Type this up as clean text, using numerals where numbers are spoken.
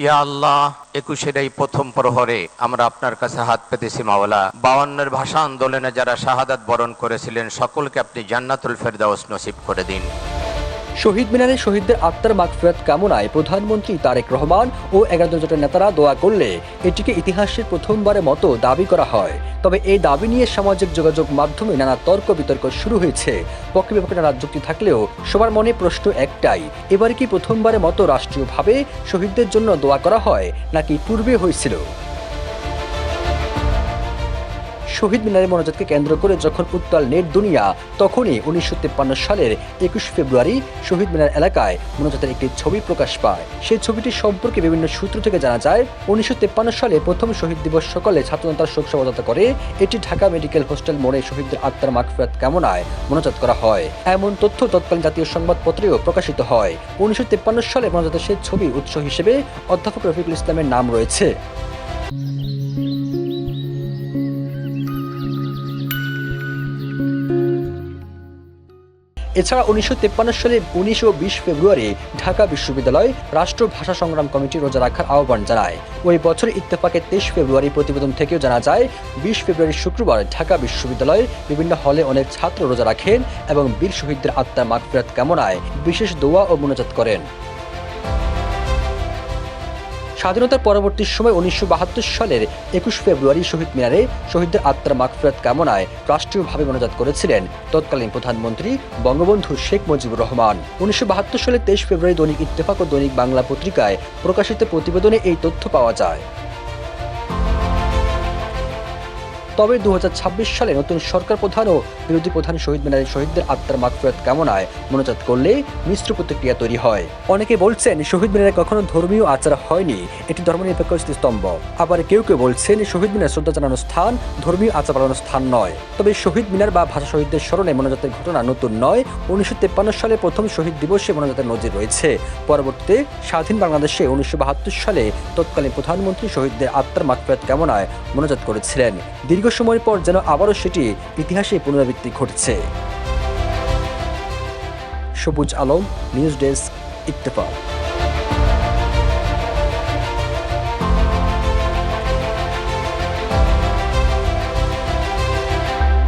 ইয়া আল্লাহ, 21-এর এই প্রথম প্রহরে আমরা আপনার কাছে হাত পেতেছি মাওলা। 52-এর ভাষা আন্দোলনে যারা শাহাদাত বরণ করেছিলেন সকলকে আপনি জান্নাতুল ফেরদাউস নসিব করে দিন। শহীদ মিনারে শহীদদের আত্মার মাগফিরাত কামনায় প্রধানমন্ত্রী তারেক রহমান ও 11 জোটের নেতারা দোয়া করলে এটিকে ইতিহাসের প্রথমবারের মতো দাবি করা হয়। তবে এই দাবি নিয়ে সামাজিক যোগাযোগ মাধ্যমে নানা তর্ক বিতর্ক শুরু হয়েছে। পক্ষে বিপক্ষে নানা যুক্তি থাকলেও সবার মনে প্রশ্ন একটাই, এবারে কি প্রথমবারের মতো রাষ্ট্রীয়ভাবে শহীদদের জন্য দোয়া করা হয় নাকি পূর্বে হয়েছিল? শহীদ মিনারের মোনাজাতকে কেন্দ্র করে যখন উত্তাল নেট দুনিয়া, তখনই 1953 সালের 21 ফেব্রুয়ারি শহীদ মিনার এলাকায় মোনাজাতের একটি ছবি প্রকাশ পায়। সেই ছবিটি সম্পর্কে বিভিন্ন সূত্র থেকে জানা যায়, 1953 সালে প্রথম শহীদ দিবস সকালে ছাত্রজনতার শোক শোভাযাত্রা করে এটি ঢাকা মেডিকেল হোস্টেল মোড়ে শহীদদের আত্মার মাগফিরাত কামনায় মোনাজাত করা হয়। এমন তথ্য তৎকালীন জাতীয় সংবাদপত্রেও প্রকাশিত হয়। 1953 সালে মোনাজাতের সেই ছবির উৎস হিসেবে অধ্যাপক রফিকুল ইসলামের নাম রয়েছে। এছাড়া 1953 সালের 19 ও 20 ফেব্রুয়ারি ঢাকা বিশ্ববিদ্যালয় রাষ্ট্র ভাষা সংগ্রাম কমিটি রোজা রাখার আহ্বান জানায়। ওই বছর ইত্তেফাকের 23 ফেব্রুয়ারি প্রতিবেদন থেকেও জানা যায়, 20 ফেব্রুয়ারি শুক্রবার ঢাকা বিশ্ববিদ্যালয়ের বিভিন্ন হলে অনেক ছাত্র রোজা রাখেন এবং বীর শহীদদের আত্মার মাগফিরাত কামনায় বিশেষ দোয়া ও মোনাজাত করেন। স্বাধীনতার পরবর্তী সময় 1972 সালের 21 ফেব্রুয়ারি শহীদ মিনারে শহীদদের আত্মার মাগফিরাত কামনায় রাষ্ট্রীয়ভাবে মোনাজাত করেছিলেন তৎকালীন প্রধানমন্ত্রী বঙ্গবন্ধু শেখ মুজিবুর রহমান। 1972 সালের 23 ফেব্রুয়ারি দৈনিক ইত্তেফাক ও দৈনিক বাংলা পত্রিকায় প্রকাশিত প্রতিবেদনে এই তথ্য পাওয়া যায়। তবে 2026 সালে নতুন সরকার প্রধান ও বিরোধী প্রধান শহীদ মিনারে শহীদদের আত্মার মাগফিরাত কামনায় মোনাজাত করলে মিশ্র প্রতিক্রিয়া তৈরি হয়। অনেকে বলছেন শহীদ মিনারে কখনো ধর্মীয় আচার হয়নি, এটি ধর্মনিরপেক্ষ স্তম্ভ। আবার কেউ কেউ বলছেন শহীদ মিনার শ্রদ্ধা জানানোর স্থান, ধর্মীয় আচার পালনের স্থান নয়। তবে শহীদ মিনার বা ভাষা শহীদদের স্মরণে মোনাজাতের ঘটনা নতুন নয়। 1953 সালে প্রথম শহীদ দিবসে মোনাজাতের নজির রয়েছে। পরবর্তীতে স্বাধীন বাংলাদেশে 1972 সালে তৎকালীন প্রধানমন্ত্রী শহীদদের আত্মার মাগফিরাত কামনায় মোনাজাত করেছিলেন। দীর্ঘ সময় পর যেন আবারও সেটি ইতিহাসে পুনরাবৃত্তি ঘটছে। সবুজ আলম, নিউজ ডেস্ক, ইত্তেফাক।